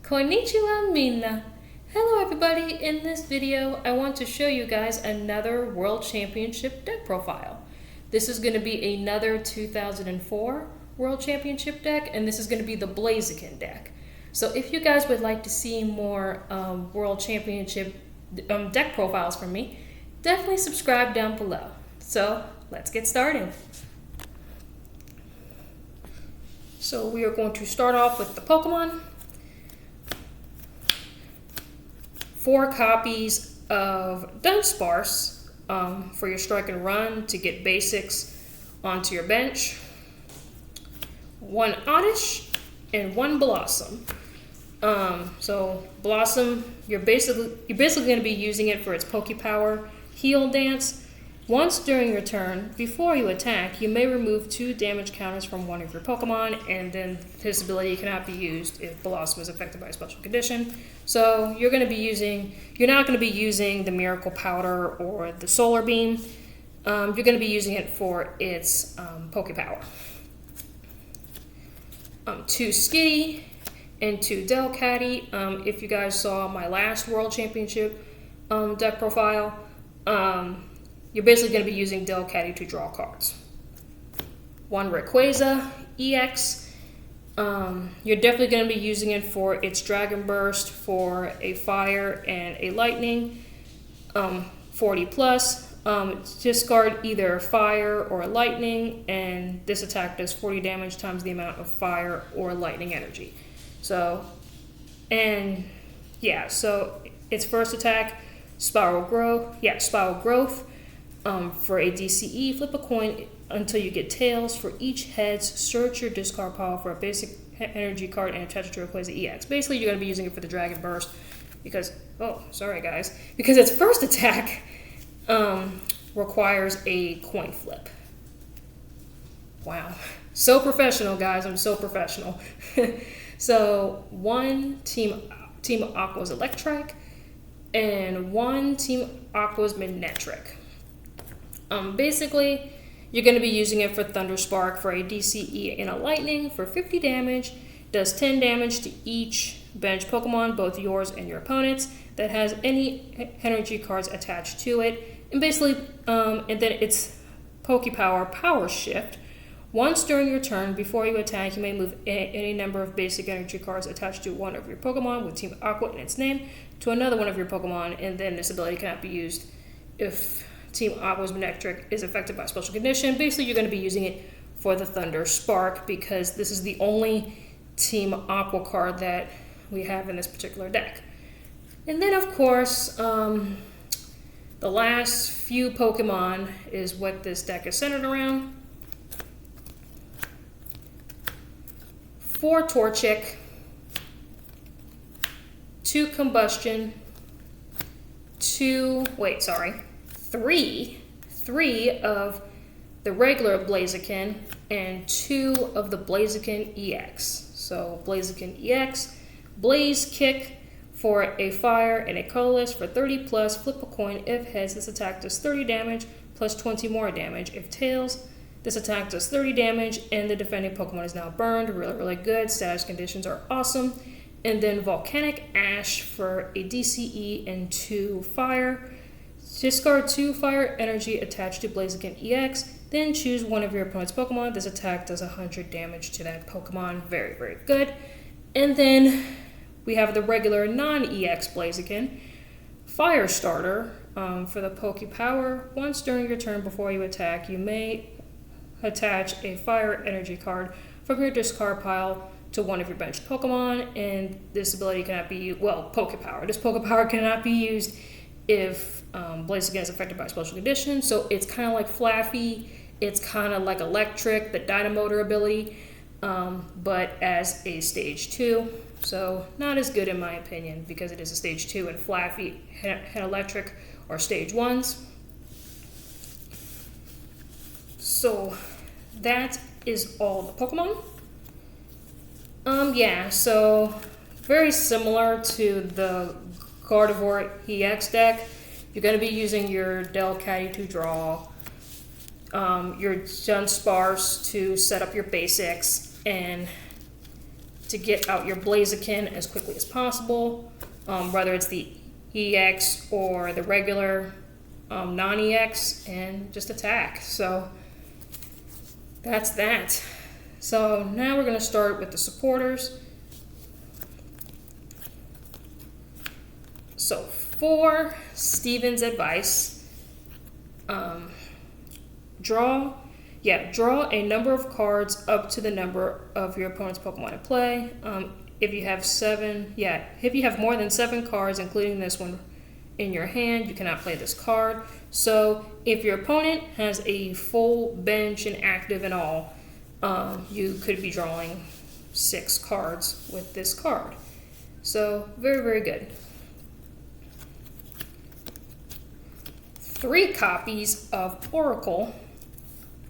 Konnichiwa minna. Hello everybody, in this video I want to show you guys another World Championship deck profile. This is going to be another 2004 World Championship deck, and this is going to be the Blaziken deck. So if you guys would like to see more World Championship deck profiles from me, definitely subscribe down below. So let's get started. So we are going to start off with the Pokemon. 4 copies of Dunsparce for your strike and run to get basics onto your bench. 1 Oddish and 1 Blossom. So Blossom, you're basically going to be using it for its Pokepower Heal Dance. Once during your turn, before you attack, you may remove 2 damage counters from one of your Pokemon, and then this ability cannot be used if Blossom is affected by a special condition. So you're not going to be using the Miracle Powder or the Solar Beam. You're going to be using it for its Pokepower. 2 Skitty and 2 Delcatty. If you guys saw my last World Championship deck profile, you're basically going to be using Delcatty to draw cards. 1 Rayquaza EX. You're definitely going to be using it for its Dragon Burst, for a Fire and a Lightning. 40 plus. Discard either Fire or Lightning, and this attack does 40 damage times the amount of Fire or Lightning energy. So its first attack, Spiral Growth. For a DCE, flip a coin until you get tails. For each heads, search your discard pile for a basic energy card and attach it to Rayquaza EX. Basically, you're going to be using it for the Dragon Burst because its first attack requires a coin flip. Wow. So professional, guys. I'm so professional. So 1 Team Aqua's Electrike and 1 Team Aqua's Manectric. Basically, you're going to be using it for Thunder Spark for a DCE and a Lightning for 50 damage. Does 10 damage to each bench Pokemon, both yours and your opponent's, that has any energy cards attached to it. And basically, and then its Pokepower Power Shift. Once during your turn, before you attack, you may move any number of basic energy cards attached to one of your Pokemon with Team Aqua in its name to another one of your Pokemon, and then this ability cannot be used if Team Aqua's Manectric is affected by a special condition. Basically, you're going to be using it for the Thunder Spark because this is the only Team Aqua card that we have in this particular deck. And then, of course, the last few Pokemon is what this deck is centered around. 4 Torchic, 2 Combustion, 3 of the regular Blaziken, and 2 of the Blaziken EX. So Blaziken EX, Blaze Kick for a Fire and a Colorless for 30 plus, flip a coin. If heads, this attack does 30 damage plus 20 more damage. If tails, this attack does 30 damage and the defending Pokemon is now burned. Really, really good. Status conditions are awesome. And then Volcanic Ash for a DCE and 2 Fire. Discard 2 Fire energy attached to Blaziken EX, then choose one of your opponent's Pokemon. This attack does 100 damage to that Pokemon. Very, very good. And then we have the regular non-EX Blaziken. Fire Starter for the Pokepower. Once during your turn before you attack, you may attach a Fire energy card from your discard pile to one of your bench Pokemon, and this ability cannot be, Pokepower. This Pokepower cannot be used if Blaziken is affected by a special condition. So it's kind of like Flaffy, it's kind of like Electric, the Dynamotor ability, but as a stage 2. So not as good in my opinion because it is a stage 2 and Flaffy and Electric are stage 1s. So that is all the Pokemon. So very similar to the Gardevoir EX deck. You're going to be using your Delcatty to draw, your Dunsparce to set up your basics, and to get out your Blaziken as quickly as possible, whether it's the EX or the regular non-EX, and just attack. So that's that. So now we're going to start with the supporters. So for Steven's advice, draw a number of cards up to the number of your opponent's Pokemon in play. If you have more than 7 cards, including this one, in your hand, you cannot play this card. So if your opponent has a full bench and active and all, you could be drawing 6 cards with this card. So very, very good. 3 copies of Oracle,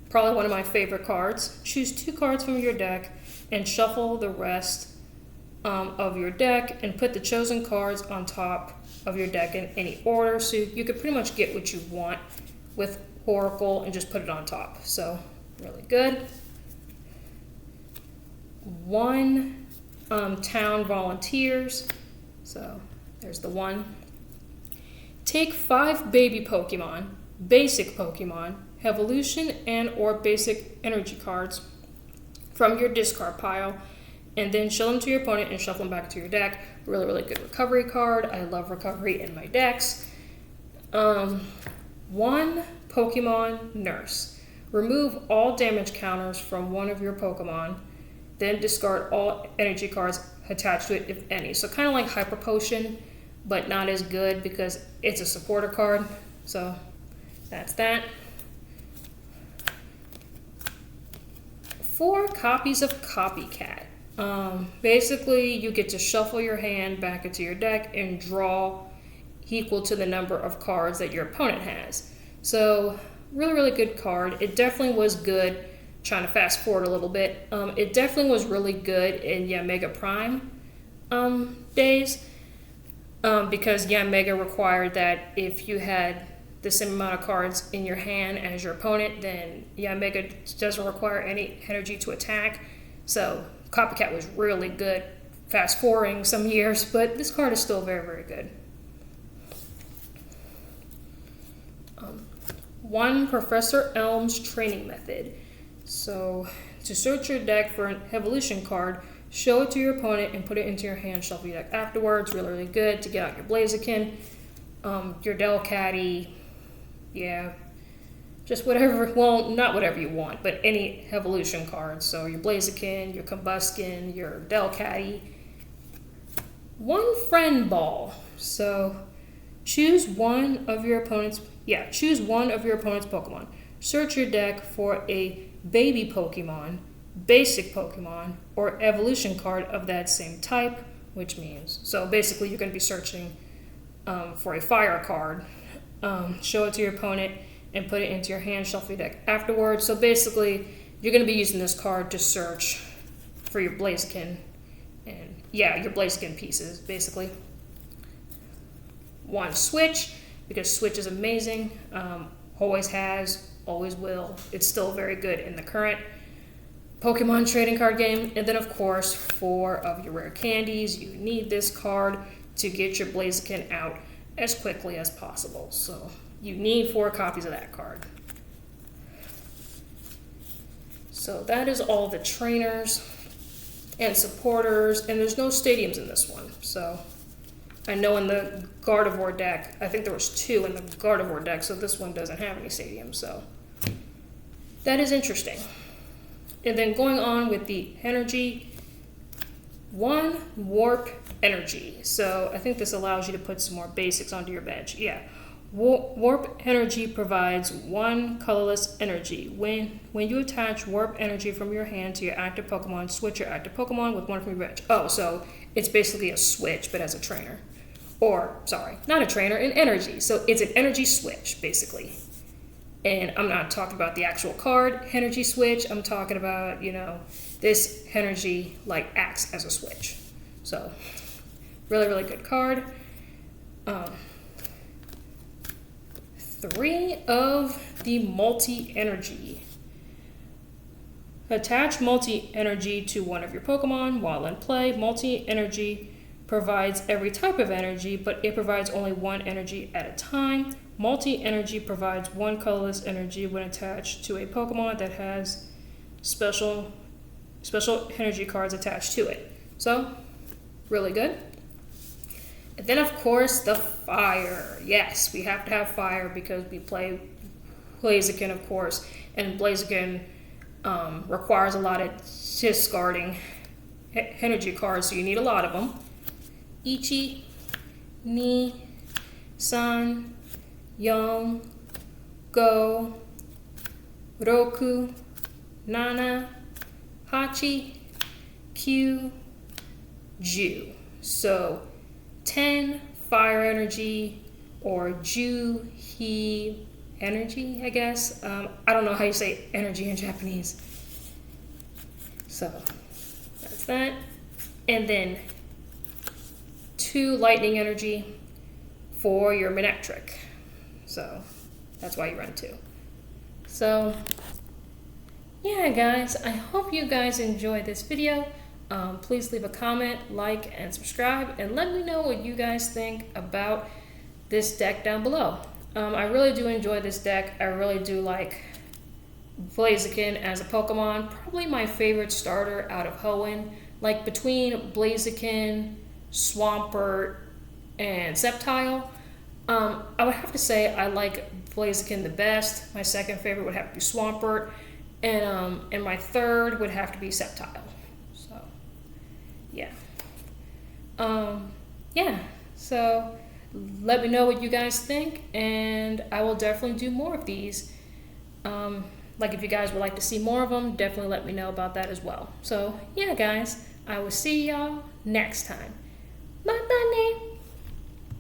probably one of my favorite cards. Choose 2 cards from your deck and shuffle the rest of your deck and put the chosen cards on top of your deck in any order. So you could pretty much get what you want with Oracle and just put it on top. So really good. 1 town volunteers. So there's the 1. Take 5 baby Pokemon, basic Pokemon, evolution and or basic energy cards from your discard pile, and then show them to your opponent and shuffle them back to your deck. Really, really good recovery card. I love recovery in my decks. 1 Pokemon Nurse. Remove all damage counters from one of your Pokemon, then discard all energy cards attached to it, if any. So kind of like Hyper Potion, but not as good because it's a supporter card. So that's that. 4 copies of Copycat. Basically, you get to shuffle your hand back into your deck and draw equal to the number of cards that your opponent has. So really, really good card. It definitely was good. Trying to fast forward a little bit. It definitely was really good in Mega Prime days. Because Mega required that if you had the same amount of cards in your hand as your opponent, then Mega doesn't require any energy to attack. So Copycat was really good, fast forwarding some years, but this card is still very, very good. 1 Professor Elm's training method. So to search your deck for an evolution card, show it to your opponent and put it into your hand, shuffle your deck afterwards. Really, really good to get out your Blaziken, your Delcatty, just whatever, well, not whatever you want, but any evolution cards. So your Blaziken, your Combuskin, your Delcatty. 1 Friend Ball. So choose one of your opponent's Pokemon. Search your deck for a baby Pokemon, basic Pokemon, or evolution card of that same type, which means, so basically you're going to be searching for a fire card. Show it to your opponent and put it into your hand, shuffle your deck afterwards. So basically you're going to be using this card to search for your Blaziken and your Blaziken pieces basically. 1 Switch, because Switch is amazing. Always has, always will. It's still very good in the current Pokemon trading card game. And then of course 4 of your rare candies. You need this card to get your Blaziken out as quickly as possible. So you need 4 copies of that card. So that is all the trainers and supporters, and there's no stadiums in this one. So I know in the Gardevoir deck, I think there was 2 in the Gardevoir deck, so this one doesn't have any stadiums. So that is interesting. And then going on with the energy, 1 Warp Energy. So I think this allows you to put some more basics onto your bench. Warp Energy provides 1 colorless energy. When you attach Warp Energy from your hand to your active Pokemon, switch your active Pokemon with 1 from your bench. Oh, so it's basically a switch, but as a trainer. Or, sorry, not a trainer, an energy. So it's an energy switch, basically. And I'm not talking about the actual card energy switch. I'm talking about, this energy acts as a switch. So really, really good card. 3 of the multi-energy. Attach multi-energy to one of your Pokemon while in play. Multi-energy provides every type of energy, but it provides only one energy at a time. Multi-energy provides one colorless energy when attached to a Pokemon that has special energy cards attached to it. So, really good. And then, of course, the fire. Yes, we have to have fire because we play Blaziken, of course, and Blaziken requires a lot of discarding energy cards, so you need a lot of them. Ichi, Ni, San, Young, Go, Roku, Nana, Hachi, Q, Ju. So 10 fire energy or Ju, He energy, I guess. I don't know how you say energy in Japanese. So that's that. And then 2 lightning energy for your Manectric. So that's why you run 2. So yeah, guys, I hope you guys enjoyed this video. Please leave a comment, like, and subscribe, and let me know what you guys think about this deck down below. I really do enjoy this deck. I really do like Blaziken as a Pokemon. Probably my favorite starter out of Hoenn. Like between Blaziken, Swampert, and Sceptile, I would have to say I like Blaziken the best. My second favorite would have to be Swampert, and my third would have to be Sceptile. So, yeah. Yeah. So let me know what you guys think, and I will definitely do more of these. Like if you guys would like to see more of them, definitely let me know about that as well. So yeah, guys, I will see y'all next time.